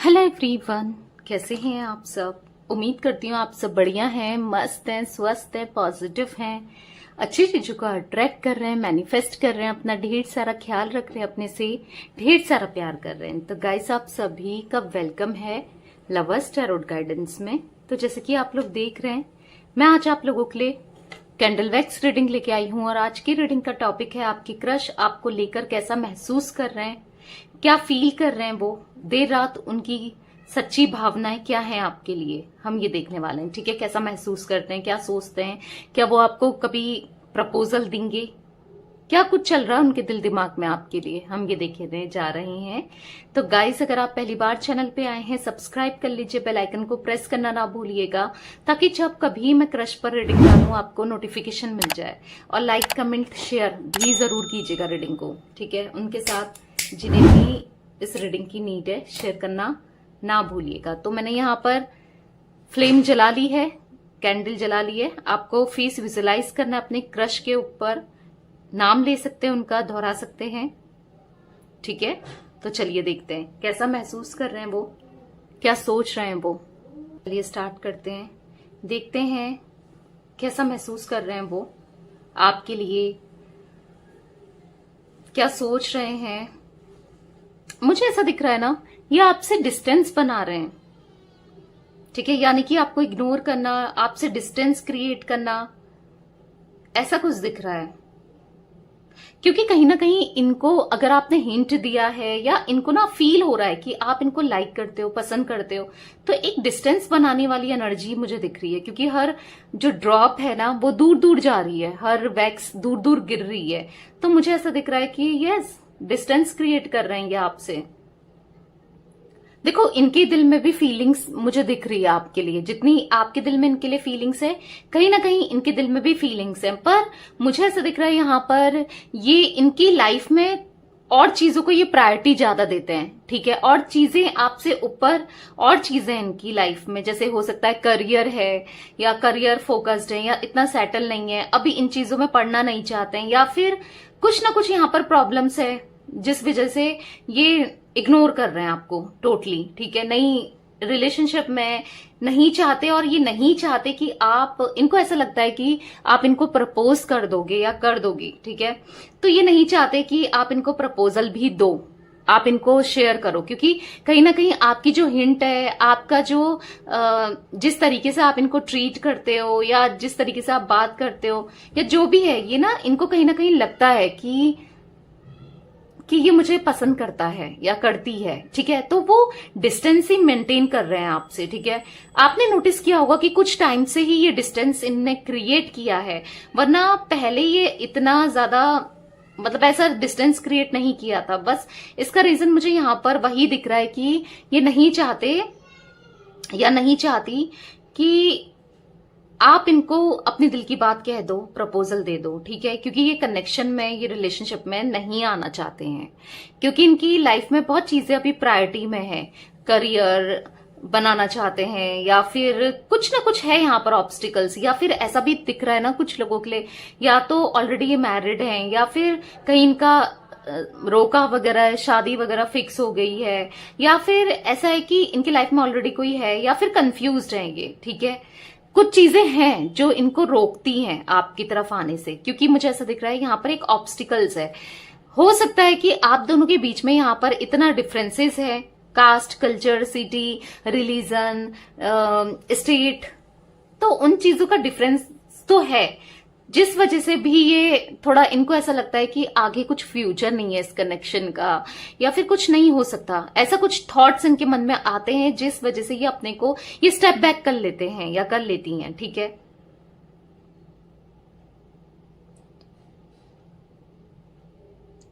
Hello everyone, कैसे हैं आप सब। उम्मीद करती हूँ आप सब बढ़िया हैं, मस्त हैं, स्वस्थ हैं, पॉजिटिव हैं, अच्छी चीजों को अट्रैक्ट कर रहे हैं, मैनिफेस्ट कर रहे हैं, अपना ढेर सारा ख्याल रख रहे हैं, अपने से ढेर सारा प्यार कर रहे हैं। तो गाइस, आप सभी का वेलकम है लवर्स टैरोट गाइडेंस में। तो जैसे कि आप लोग देख रहे हैं, मैं आज आप लोगों के लिए कैंडल वैक्स रीडिंग लेके आई हूँ और आज की रीडिंग का टॉपिक है आपकी क्रश आपको लेकर कैसा महसूस कर रहे हैं, क्या फील कर रहे हैं, वो देर रात उनकी सच्ची भावनाएं क्या हैं आपके लिए, हम ये देखने वाले हैं। ठीक है, कैसा महसूस करते हैं, क्या सोचते हैं, क्या वो आपको कभी प्रपोजल देंगे, क्या कुछ चल रहा है उनके दिल दिमाग में आपके लिए, हम ये देखने जा रहे हैं। तो गाइस, अगर आप पहली बार चैनल पे आए हैं, सब्सक्राइब कर लीजिए, बेल आइकन को प्रेस करना ना भूलिएगा ताकि जब कभी मैं क्रश पर रीडिंग डालूं आपको नोटिफिकेशन मिल जाए। और लाइक कमेंट शेयर भी जरूर कीजिएगा रीडिंग को। ठीक है, उनके साथ जिन्हें भी इस रीडिंग की नीड है शेयर करना ना भूलिएगा। तो मैंने यहाँ पर फ्लेम जला ली है, कैंडल जला ली है। आपको फेस विजुलाइज करना, अपने क्रश के ऊपर नाम ले सकते हैं, उनका दोहरा सकते हैं। ठीक है, तो चलिए देखते हैं कैसा महसूस कर रहे हैं वो, क्या सोच रहे हैं वो। चलिए स्टार्ट करते हैं, देखते हैं कैसा महसूस कर रहे हैं वो आपके लिए, क्या सोच रहे हैं। मुझे ऐसा दिख रहा है ना, ये आपसे डिस्टेंस बना रहे हैं। ठीक है, यानी कि आपको इग्नोर करना, आपसे डिस्टेंस क्रिएट करना, ऐसा कुछ दिख रहा है। क्योंकि कहीं ना कहीं इनको अगर आपने हिंट दिया है या इनको ना फील हो रहा है कि आप इनको लाइक करते हो, पसंद करते हो, तो एक डिस्टेंस बनाने वाली एनर्जी मुझे दिख रही है। क्योंकि हर जो ड्रॉप है ना वो दूर दूर जा रही है, हर वैक्स दूर दूर गिर रही है। तो मुझे ऐसा दिख रहा है कि यस, डिस्टेंस क्रिएट कर रहे हैं ये आपसे। देखो, इनके दिल में भी फीलिंग्स मुझे दिख रही है आपके लिए, जितनी आपके दिल में इनके लिए फीलिंग्स है, कहीं ना कहीं इनके दिल में भी फीलिंग्स है। पर मुझे ऐसा दिख रहा है यहाँ पर ये इनकी लाइफ में और चीजों को ये प्रायोरिटी ज्यादा देते हैं। ठीक है, और चीजें आपसे ऊपर और चीजें इनकी लाइफ में, जैसे हो सकता है करियर है या करियर फोकस्ड है या इतना सेटल नहीं है, अभी इन चीजों में पढ़ना नहीं चाहते हैं, या फिर कुछ ना कुछ यहाँ पर प्रॉब्लम्स है जिस वजह से ये इग्नोर कर रहे हैं आपको टोटली। ठीक है, नई रिलेशनशिप में नहीं चाहते, और ये नहीं चाहते कि आप, इनको ऐसा लगता है कि आप इनको प्रपोज कर दोगे या कर दोगे। ठीक है, तो ये नहीं चाहते कि आप इनको प्रपोजल भी दो, आप इनको शेयर करो। क्योंकि कहीं ना कहीं आपकी जो हिंट है, आपका जो जिस तरीके से आप इनको ट्रीट करते हो या जिस तरीके से आप बात करते हो या जो भी है, ये ना इनको कहीं ना कहीं लगता है कि ये मुझे पसंद करता है या करती है। ठीक है, तो वो डिस्टेंस ही मेंटेन कर रहे हैं आपसे। ठीक है, आपने नोटिस किया होगा कि कुछ टाइम से ही ये डिस्टेंस इनने क्रिएट किया है, वरना पहले ये इतना ज्यादा मतलब ऐसा डिस्टेंस क्रिएट नहीं किया था। बस इसका रीजन मुझे यहां पर वही दिख रहा है कि ये नहीं चाहते या नहीं चाहती कि आप इनको अपने दिल की बात कह दो, प्रपोजल दे दो। ठीक है, क्योंकि ये कनेक्शन में, ये रिलेशनशिप में नहीं आना चाहते हैं, क्योंकि इनकी लाइफ में बहुत चीजें अभी प्रायोरिटी में है। करियर बनाना चाहते हैं या फिर कुछ ना कुछ है यहाँ पर ऑब्स्टिकल्स, या फिर ऐसा भी दिख रहा है ना कुछ लोगों के लिए, या तो ऑलरेडी ये मैरिड हैं या फिर कहीं इनका रोका वगैरह, शादी वगैरह फिक्स हो गई है, या फिर ऐसा है कि इनकी लाइफ में ऑलरेडी कोई है, या फिर कंफ्यूज्ड हैं ये। ठीक है, कुछ चीजें हैं जो इनको रोकती हैं आपकी तरफ आने से, क्योंकि मुझे ऐसा दिख रहा है यहाँ पर एक ऑब्स्टिकल्स है। हो सकता है कि आप दोनों के बीच में यहाँ पर इतना डिफरेंसेस है, caste, culture, city, religion, state, तो उन चीजों का डिफरेंस तो है, जिस वजह से भी ये थोड़ा इनको ऐसा लगता है कि आगे कुछ फ्यूचर नहीं है इस कनेक्शन का, या फिर कुछ नहीं हो सकता। ऐसा कुछ थॉट्स इनके मन में आते हैं जिस वजह से ये अपने को ये स्टेप बैक कर लेते हैं या कर लेती हैं। ठीक है,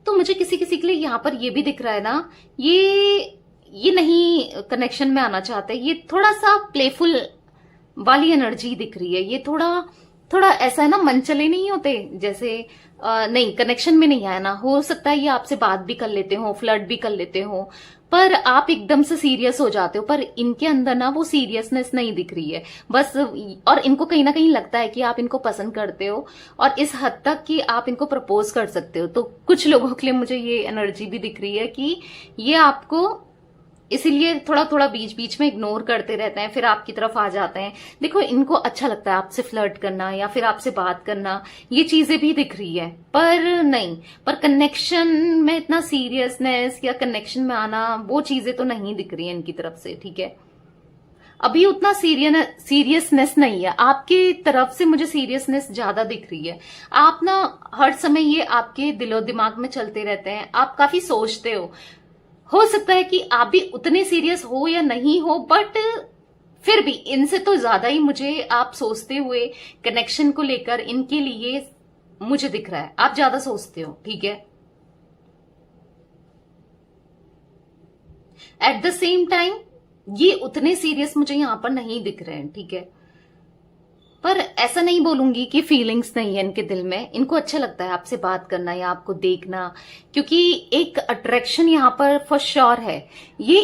तो मुझे किसी किसी के लिए यहां पर ये भी दिख रहा है ना, ये नहीं कनेक्शन में आना चाहते, ये थोड़ा सा प्लेफुल वाली एनर्जी दिख रही है। ये थोड़ा ऐसा है ना, मन चले नहीं होते जैसे, नहीं कनेक्शन में नहीं आया ना, हो सकता है ये आपसे बात भी कर लेते हो, फ्लर्ट भी कर लेते हो, पर आप एकदम से सीरियस हो जाते हो। पर इनके अंदर ना वो सीरियसनेस नहीं दिख रही है बस, और इनको कहीं ना कहीं लगता है कि आप इनको पसंद करते हो और इस हद तक कि आप इनको प्रपोज कर सकते हो। तो कुछ लोगों के लिए मुझे ये एनर्जी भी दिख रही है कि ये आपको इसीलिए थोड़ा थोड़ा बीच बीच में इग्नोर करते रहते हैं, फिर आपकी तरफ आ जाते हैं। देखो, इनको अच्छा लगता है आपसे फ्लर्ट करना या फिर आपसे बात करना, ये चीजें भी दिख रही है, पर नहीं, पर कनेक्शन में इतना सीरियसनेस या कनेक्शन में आना, वो चीजें तो नहीं दिख रही है इनकी तरफ से, ठीक है। अभी उतना सीरियसनेस नहीं है आपकी तरफ से, मुझे सीरियसनेस ज्यादा दिख रही है। आप ना हर समय ये आपके दिलो दिमाग में चलते रहते हैं, आप काफी सोचते हो सकता है कि आप भी उतने सीरियस हो या नहीं हो, बट फिर भी इनसे तो ज्यादा ही मुझे आप सोचते हुए कनेक्शन को लेकर इनके लिए मुझे दिख रहा है, आप ज्यादा सोचते हो, ठीक है। एट द सेम टाइम ये उतने सीरियस मुझे यहां पर नहीं दिख रहे हैं, ठीक है। पर ऐसा नहीं बोलूंगी कि फीलिंग्स नहीं है इनके दिल में, इनको अच्छा लगता है आपसे बात करना या आपको देखना, क्योंकि एक अट्रैक्शन यहां पर फॉर श्योर है। ये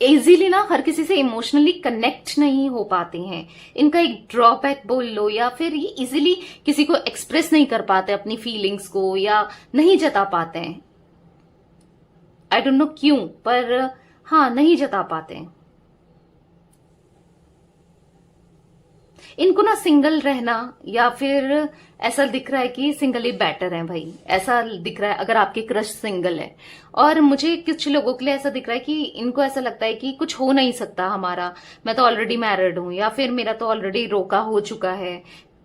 इजीली ना हर किसी से इमोशनली कनेक्ट नहीं हो पाते हैं, इनका एक ड्रॉबैक बोल लो, या फिर ये इजीली किसी को एक्सप्रेस नहीं कर पाते अपनी फीलिंग्स को, या नहीं जता पाते हैं। आई डोंट नो क्यों, पर हाँ, नहीं जता पाते हैं। इनको ना सिंगल रहना, या फिर ऐसा दिख रहा है कि सिंगल ही बेटर है भाई, ऐसा दिख रहा है अगर आपके क्रश सिंगल है। और मुझे कुछ लोगों के लिए ऐसा दिख रहा है कि इनको ऐसा लगता है कि कुछ हो नहीं सकता हमारा, मैं तो ऑलरेडी मैरिड हूं, या फिर मेरा तो ऑलरेडी रोका हो चुका है,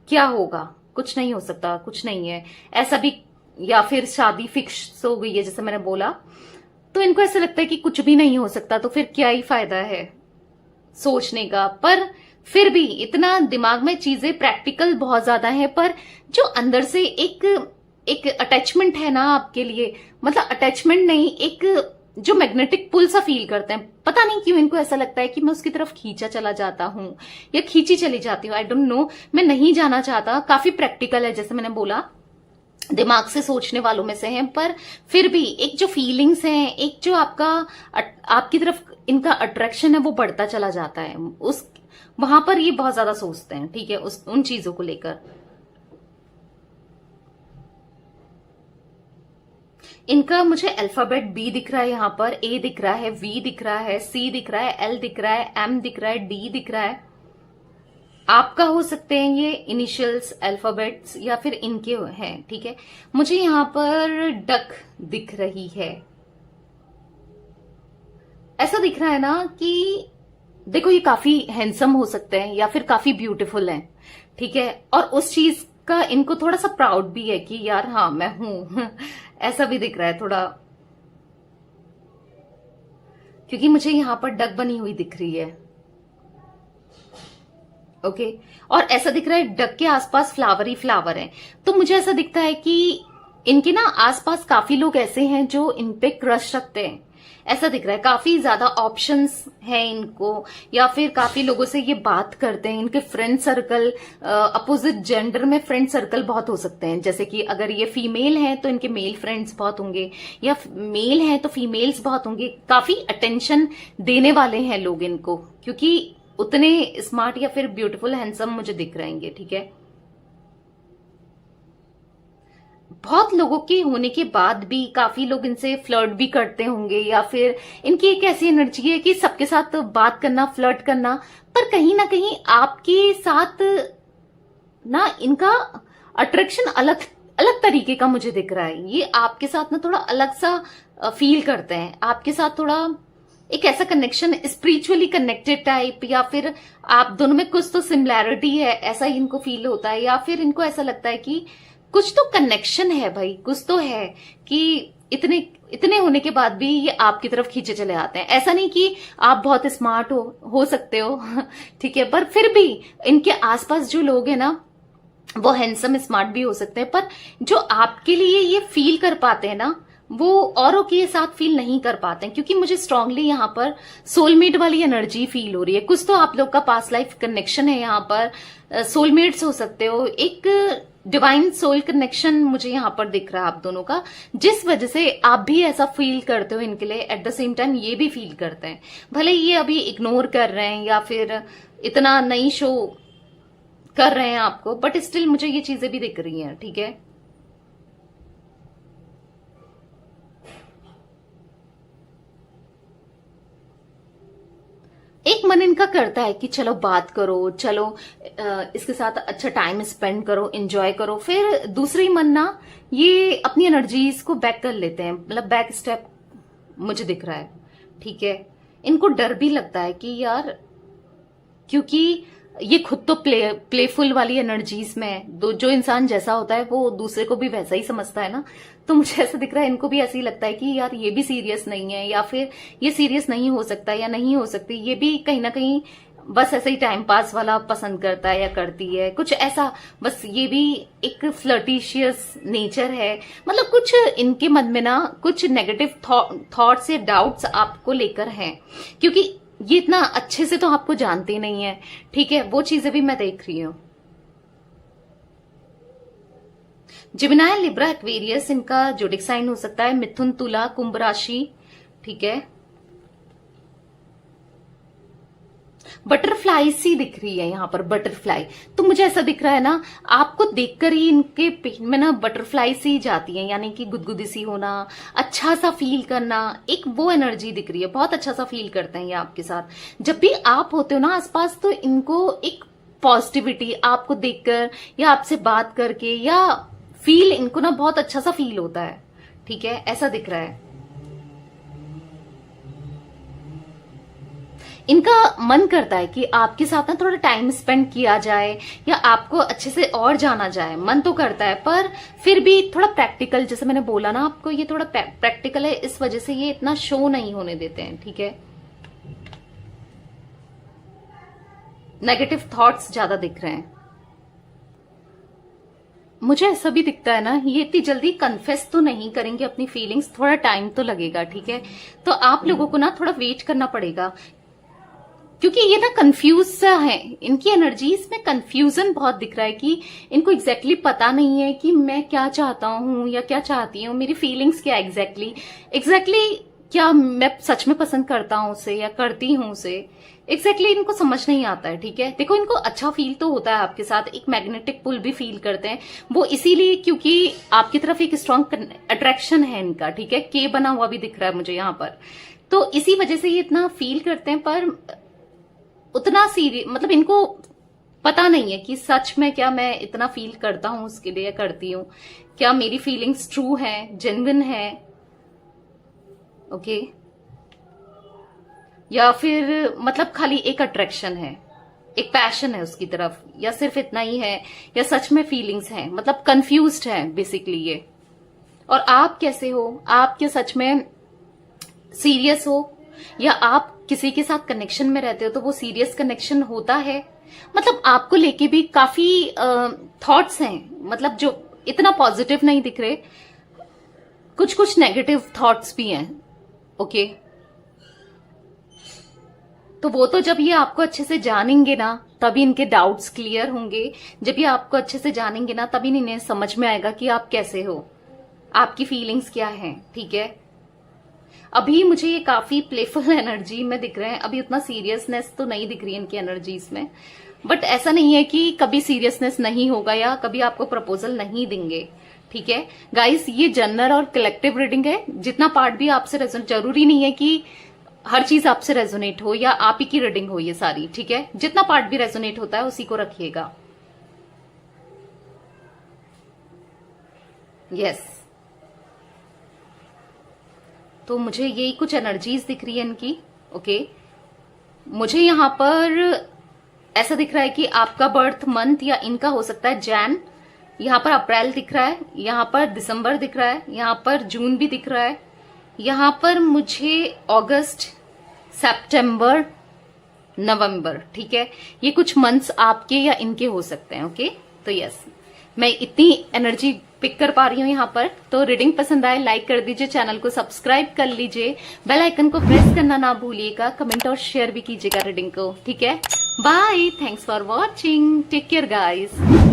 क्या होगा, कुछ नहीं हो सकता, कुछ नहीं है, ऐसा भी। या फिर शादी फिक्स हो गई है जैसे मैंने बोला, तो इनको ऐसा लगता है कि कुछ भी नहीं हो सकता, तो फिर क्या ही फायदा है सोचने का। पर फिर भी इतना दिमाग में चीजें प्रैक्टिकल बहुत ज्यादा है, पर जो अंदर से एक अटैचमेंट है ना आपके लिए, मतलब अटैचमेंट नहीं, एक जो मैग्नेटिक पुल सा फील करते हैं, पता नहीं क्यों इनको ऐसा लगता है कि मैं उसकी तरफ खींचा चला जाता हूं या खींची चली जाती हूँ, आई डोंट नो, मैं नहीं जाना चाहता। काफी प्रैक्टिकल है जैसे मैंने बोला, दिमाग से सोचने वालों में से हैं, पर फिर भी एक जो फीलिंग्स हैं, एक जो आपकी तरफ इनका अट्रैक्शन है वो बढ़ता चला जाता है, उस वहां पर ये बहुत ज्यादा सोचते हैं, ठीक है, उन चीजों को लेकर। इनका मुझे अल्फाबेट बी दिख रहा है, यहां पर ए दिख रहा है, वी दिख रहा है, सी दिख रहा है, एल दिख रहा है, एम दिख रहा है, डी दिख रहा है। आपका हो सकते हैं ये इनिशियल्स, अल्फाबेट्स, या फिर इनके हैं, ठीक है। मुझे यहां पर डक दिख रही है, ऐसा दिख रहा है ना कि देखो, ये काफी हैंडसम हो सकते हैं या फिर काफी ब्यूटीफुल हैं, ठीक है, और उस चीज का इनको थोड़ा सा प्राउड भी है कि यार हाँ मैं हूं ऐसा भी दिख रहा है थोड़ा, क्योंकि मुझे यहां पर डक बनी हुई दिख रही है, ओके। और ऐसा दिख रहा है डक के आसपास फ्लावर ही फ्लावर है, तो मुझे ऐसा दिखता है कि इनके ना आसपास काफी लोग ऐसे हैं जो इन पे क्रश रखते हैं, ऐसा दिख रहा है। काफी ज्यादा ऑप्शंस हैं इनको, या फिर काफी लोगों से ये बात करते हैं, इनके फ्रेंड सर्कल, अपोजिट जेंडर में फ्रेंड सर्कल बहुत हो सकते हैं, जैसे कि अगर ये फीमेल हैं तो इनके मेल फ्रेंड्स बहुत होंगे, या मेल हैं तो फीमेल्स बहुत होंगे। काफी अटेंशन देने वाले हैं लोग इनको, क्योंकि उतने स्मार्ट या फिर ब्यूटीफुल हैंडसम मुझे दिख रहेंगे, ठीक है। बहुत लोगों के होने के बाद भी काफी लोग इनसे फ्लर्ट भी करते होंगे, या फिर इनकी एक ऐसी एनर्जी है कि सबके साथ बात करना, फ्लर्ट करना, पर कहीं ना कहीं आपके साथ ना इनका अट्रैक्शन अलग अलग तरीके का मुझे दिख रहा है। ये आपके साथ ना थोड़ा अलग सा फील करते हैं, आपके साथ थोड़ा एक ऐसा कनेक्शन, स्पिरिचुअली कनेक्टेड टाइप, या फिर आप दोनों में कुछ तो सिमिलैरिटी है, ऐसा ही इनको फील होता है। या फिर इनको ऐसा लगता है कि कुछ तो कनेक्शन है भाई, कुछ तो है, कि इतने इतने होने के बाद भी ये आपकी तरफ खींचे चले आते हैं। ऐसा नहीं कि आप बहुत स्मार्ट हो सकते हो ठीक है, पर फिर भी इनके आसपास जो लोग हैं ना, वो हैंडसम स्मार्ट भी हो सकते हैं, पर जो आपके लिए ये फील कर पाते हैं ना, वो औरों के साथ फील नहीं कर पाते हैं, क्योंकि मुझे स्ट्रांगली यहाँ पर सोलमेट वाली एनर्जी फील हो रही है। कुछ तो आप लोग का पास्ट लाइफ कनेक्शन है, यहाँ पर सोलमेट्स हो सकते हो, एक डिवाइन सोल कनेक्शन मुझे यहाँ पर दिख रहा है आप दोनों का, जिस वजह से आप भी ऐसा फील करते हो इनके लिए। एट द सेम टाइम ये भी फील करते हैं, भले ये अभी इग्नोर कर रहे हैं या फिर इतना नहीं शो कर रहे हैं आपको, बट स्टिल मुझे ये चीजें भी दिख रही हैं, ठीक है। एक मन इनका करता है कि चलो बात करो, चलो इसके साथ अच्छा टाइम स्पेंड करो, एंजॉय करो। फिर दूसरी मन ना ये अपनी एनर्जीज को बैक कर लेते हैं, मतलब बैक स्टेप मुझे दिख रहा है। ठीक है, इनको डर भी लगता है कि यार, क्योंकि ये खुद तो प्लेफुल वाली एनर्जीज में जो इंसान जैसा होता है वो दूसरे को भी वैसा ही समझता है ना। तो मुझे ऐसा दिख रहा है इनको भी ऐसे ही लगता है कि यार ये भी सीरियस नहीं है, या फिर ये सीरियस नहीं हो सकता या नहीं हो सकती। ये भी कहीं ना कहीं बस ऐसे ही टाइम पास वाला पसंद करता है या करती है, कुछ ऐसा। बस ये भी एक फ्लर्टिशियस नेचर है। मतलब कुछ इनके मन में ना कुछ नेगेटिव थॉट्स या डाउट्स आपको लेकर हैं, क्योंकि ये इतना अच्छे से तो आपको जानते नहीं है। ठीक है, वो चीजें भी मैं देख रही हूं। जिमिनाई, लिब्रा, एक्वेरियस इनका जोडिक साइन हो सकता है। मिथुन, तुला, कुंभ राशि। ठीक है, बटरफ्लाई सी दिख रही है यहाँ पर, बटरफ्लाई। तो मुझे ऐसा दिख रहा है ना, आपको देखकर ही इनके पेट में ना बटरफ्लाई सी जाती है, यानी कि गुदगुदी सी होना, अच्छा सा फील करना, एक वो एनर्जी दिख रही है। बहुत अच्छा सा फील करते हैं ये आपके साथ। जब भी आप होते हो ना आसपास, तो इनको एक पॉजिटिविटी आपको देखकर या आपसे बात करके या फील, इनको ना बहुत अच्छा सा फील होता है। ठीक है, ऐसा दिख रहा है। इनका मन करता है कि आपके साथ ना थोड़ा टाइम स्पेंड किया जाए या आपको अच्छे से और जाना जाए। मन तो करता है, पर फिर भी थोड़ा प्रैक्टिकल, जैसे मैंने बोला ना आपको, ये थोड़ा प्रैक्टिकल है, इस वजह से ये इतना शो नहीं होने देते हैं। ठीक है, नेगेटिव थॉट्स ज्यादा दिख रहे हैं। मुझे ऐसा भी दिखता है ना, ये इतनी जल्दी कन्फेस तो नहीं करेंगे अपनी फीलिंग्स, थोड़ा टाइम तो लगेगा। ठीक है, तो आप लोगों को ना थोड़ा वेट करना पड़ेगा, क्योंकि ये ना कंफ्यूज सा है। इनकी एनर्जीज में कंफ्यूजन बहुत दिख रहा है कि इनको एग्जैक्टली पता नहीं है कि मैं क्या चाहता हूं या क्या चाहती हूँ, मेरी फीलिंग्स क्या एग्जैक्टली क्या मैं सच में पसंद करता हूं उसे या करती हूं उसे। एग्जैक्टली इनको समझ नहीं आता है। ठीक है, देखो इनको अच्छा फील तो होता है आपके साथ, एक मैग्नेटिक पुल भी फील करते हैं वो, इसीलिए क्योंकि आपकी तरफ एक स्ट्रॉन्ग अट्रैक्शन है इनका। ठीक है, के बना हुआ भी दिख रहा है मुझे यहाँ पर, तो इसी वजह से ये इतना फील करते हैं। पर उतना सीरियस, मतलब इनको पता नहीं है कि सच में क्या मैं इतना फील करता हूं उसके लिए या करती हूं, क्या मेरी फीलिंग्स ट्रू है, जेन्युइन है। ओके, या फिर मतलब खाली एक अट्रैक्शन है, एक पैशन है उसकी तरफ, या सिर्फ इतना ही है, या सच में फीलिंग्स हैं। मतलब कंफ्यूज्ड है बेसिकली ये। और आप कैसे हो, आप क्या सच में सीरियस हो, या आप किसी के साथ कनेक्शन में रहते हो तो वो सीरियस कनेक्शन होता है। मतलब आपको लेके भी काफी थॉट्स हैं, मतलब जो इतना पॉजिटिव नहीं दिख रहे, कुछ कुछ नेगेटिव थॉट्स भी हैं। ओके, तो वो तो जब ये आपको अच्छे से जानेंगे ना तभी इनके डाउट्स क्लियर होंगे। जब ये आपको अच्छे से जानेंगे ना तभी इन्हें समझ में आएगा कि आप कैसे हो, आपकी फीलिंग्स क्या हैं। ठीक है, अभी मुझे ये काफी प्लेफुल एनर्जी में दिख रहे हैं, अभी उतना सीरियसनेस तो नहीं दिख रही है इनकी एनर्जीज में। बट ऐसा नहीं है कि कभी सीरियसनेस नहीं होगा या कभी आपको प्रपोजल नहीं देंगे। ठीक है गाइस, ये जनरल और कलेक्टिव रीडिंग है। जितना पार्ट भी आपसे रेजोनेट, जरूरी नहीं है कि हर चीज आपसे रेजोनेट हो या आप ही की रीडिंग हो ये सारी। ठीक है, जितना पार्ट भी रेजोनेट होता है उसी को रखिएगा। यस, तो मुझे यही कुछ एनर्जीज दिख रही है इनकी। ओके, मुझे यहां पर ऐसा दिख रहा है कि आपका बर्थ मंथ या इनका हो सकता है जैन, यहां पर अप्रैल दिख रहा है, यहां पर दिसंबर दिख रहा है, यहां पर जून भी दिख रहा है, यहां पर मुझे अगस्त, सितंबर, नवंबर। ठीक है, ये कुछ मंथ्स आपके या इनके हो सकते हैं। ओके, तो यस, मैं इतनी एनर्जी पिक कर पा रही हूँ यहाँ पर। तो रीडिंग पसंद आए लाइक कर दीजिए, चैनल को सब्सक्राइब कर लीजिए, बेल आइकन को प्रेस करना ना भूलिएगा, कमेंट और शेयर भी कीजिएगा रीडिंग को। ठीक है, bye, thanks for watching, take care guys.